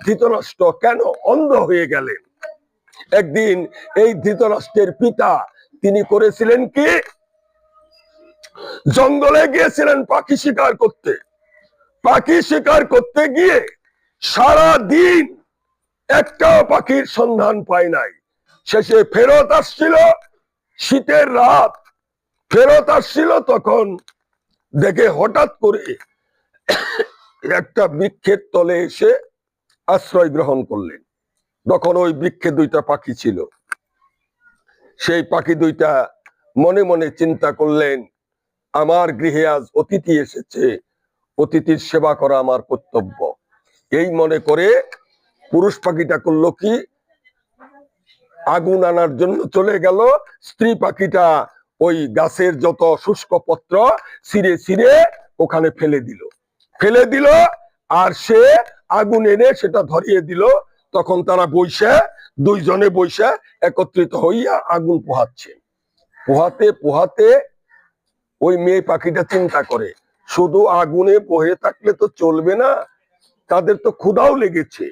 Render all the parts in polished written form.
ধৃতরাষ্ট্র কেন অন্ধ হয়ে গেলেন। একদিন এই ধৃতরাষ্ট্রের পিতা তিনি করেছিলেন কি, জঙ্গলে গিয়েছিলেন পাখি শিকার করতে। পাখি শিকার করতে গিয়ে সারা দিন একটাও পাখির সন্ধান পায় নাই। শেষে ফেরত আসছিল, শীতের রাত ফেরত আসছিল, তখন দেখে হঠাৎ করে একটা বৃক্ষের তলে এসে আশ্রয় গ্রহণ করলেন। তখন ওই বৃক্ষে দুইটা পাখি ছিল। সেই পাখি দুইটা মনে মনে চিন্তা করলেন, আমার গৃহে আজ অতিথি এসেছে, অতিথির সেবা করা আমার কর্তব্য। এই মনে করে পুরুষ পাখিটা করলো কি, আগুন আনার জন্য চলে গেল। স্ত্রী পাখিটা ওই গাছের যত শুষ্ক পত্র ছিঁড়ে ছিঁড়ে ওখানে ফেলে দিল আর সে আগুন এনে সেটা ধরিয়ে দিল। তখন তারা দুইজনে বৈশা একত্রিত হইয়া আগুন পোহাচ্ছে। পোহাতে পোহাতে ওই মেয়ে পাখিটা চিন্তা করে, শুধু আগুনে বহে থাকলে তো চলবে না, তাদের তো ক্ষুধাও লেগেছে,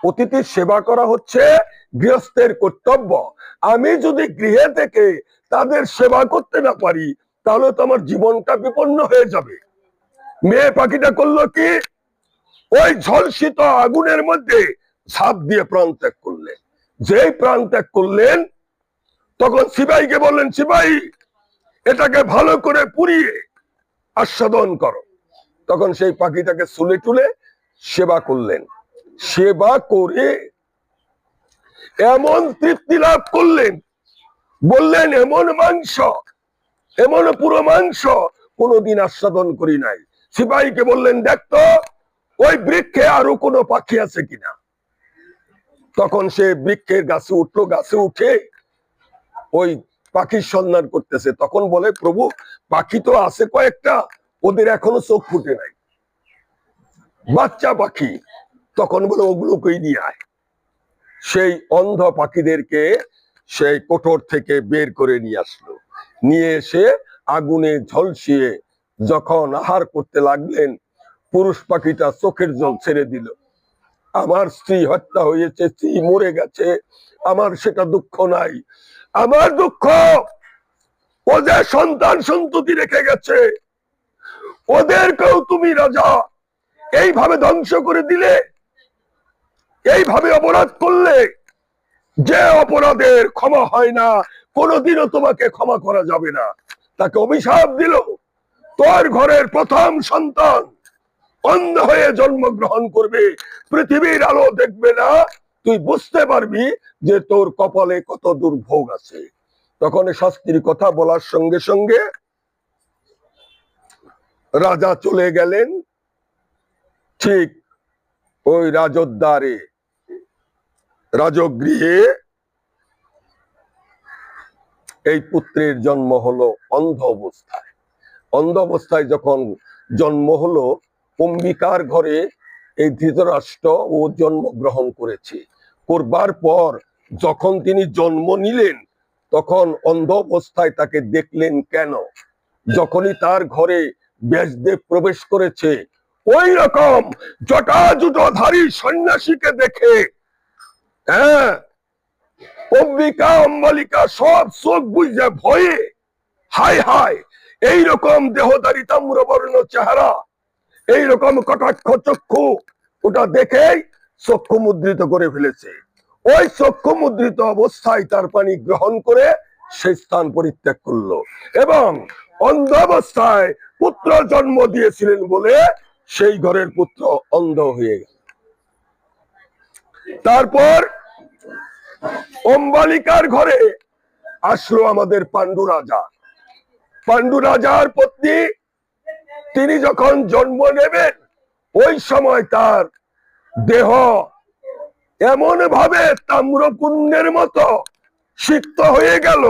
অতিথির সেবা করা হচ্ছে গৃহস্থের কর্তব্য। আমি যদি গৃহে থেকে তাদের সেবা করতে না পারি তাহলে তো আমার জীবনটা বিপন্ন হয়ে যাবে। মেয়ে পাখিটা করলো কি, ওই ঝলসিত আগুনের মধ্যে ঝাঁপ দিয়ে প্রাণ ত্যাগ করলেন। যেই প্রাণ ত্যাগ করলেন তখন সিপাহীকে বললেন, সিপাহী এটাকে ভালো করে পুড়িয়ে আস্বাদন করো। তখন সেই পাখিটাকে চুলে টুলে সেবা করলেন। সেবা করে এমন তৃপ্তি লাভ করলেন, বললেন এমন মাংস, এমন পুরো মাংস কোনোদিন আস্বাদন করি নাই। সিপাহীকে বললেন, দেখতো ওই বৃক্ষে আরো কোনো পাখি আছে কিনা। তখন সে বৃক্ষের গাছে উঠলো, গাছে উঠে ওই পাখির সন্ধান করতেছে। তখন বলে, প্রভু পাখি তো আছে কয়েকটা, ওদের এখনো চোখ ফুটে নাই, বাচ্চা পাখি। তখন বলে ওগুলোকেই নিয়ে আয়। সেই অন্ধ পাখিদেরকে সেই কোঠর থেকে বের করে নিয়ে আসলো। নিয়ে এসে আগুনে ঝলসিয়ে যখন আহার করতে লাগলেন, পুরুষ পাখিটা চোখের জল ছেড়ে দিল। আমার স্ত্রী হত্যা হয়েছে, স্ত্রী মরে গেছে, আমার সেটা দুঃখ নাই। আমার দুঃখ ও যে সন্তান সন্ততি রেখে গেছে, ওদেরকেও তুমি রাজা এইভাবে ধ্বংস করে দিলে, এইভাবে অপরাধ করলে। যে অপরাধের ক্ষমা হয় না, কোনোদিনও তোমাকে ক্ষমা করা যাবে না। তাকে অভিশাপ দিল, তোর ঘরের প্রথম সন্তান অন্ধ হয়ে জন্মগ্রহণ করবে, পৃথিবীর আলো দেখবে না, তুই বুঝতে পারবি যে তোর কপালে কত দুর্ভোগ আছে। তখন শাস্তির কথা বলার সঙ্গে সঙ্গে রাজা চলে গেলেন। ঠিক ওই রাজোদ্যারে, রাজগৃহে এই পুত্রের জন্ম হলো অন্ধ অবস্থায়। অন্ধ অবস্থায় যখন জন্ম হলো, অম্বিকার ঘরে এই ধৃতরাষ্ট্র ও জন্মগ্রহণ করেছে। করবার পর যখন তিনি জন্ম নিলেন, তখন অন্ধ অবস্থায় তাকে দেখলেন কেন? যখনই তার ঘরে ব্যাসদেব প্রবেশ করেছে, ওই রকম জটাজুটধারী সন্ন্যাসীকে দেখে হ্যাঁ অম্বিকা অম্বালিকা সব চোখ বুঝে ভয়ে, হায় হায় এইরকম দেহধারী তাম্রবর্ণ চেহারা, এইরকম কটাক্ষ চক্ষু, ওটা দেখেই চক্ষু মুদ্রিত করে ফেলেছে। ওই চক্ষু মুদ্রিত অবস্থায় তার পানি গ্রহণ করে সেই স্থান পরিত্যাগ করলো এবং অন্ধ অবস্থায় পুত্র জন্ম দিয়েছিলেন বলে সেই ঘরের পুত্র অন্ধ হয়ে গেল। তারপর অম্বালিকার ঘরে আসলো আমাদের পাণ্ডু রাজা। পাণ্ডু রাজার পত্নী, তিনি যখন জন্ম নেবেন ওই সময় তার দেহ এমন ভাবে তাম্রকুণ্ডের মতো সিক্ত হয়ে গেল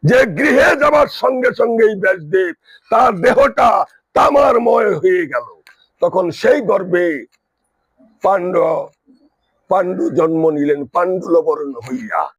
যে গৃহে যাবার সঙ্গে সঙ্গেই ব্যাসদেব তার দেহটা তামারময় হয়ে গেল। তখন সেই গর্ভে পাণ্ডু জন্ম নিলেন পাণ্ডুলবর্ণ হইয়া।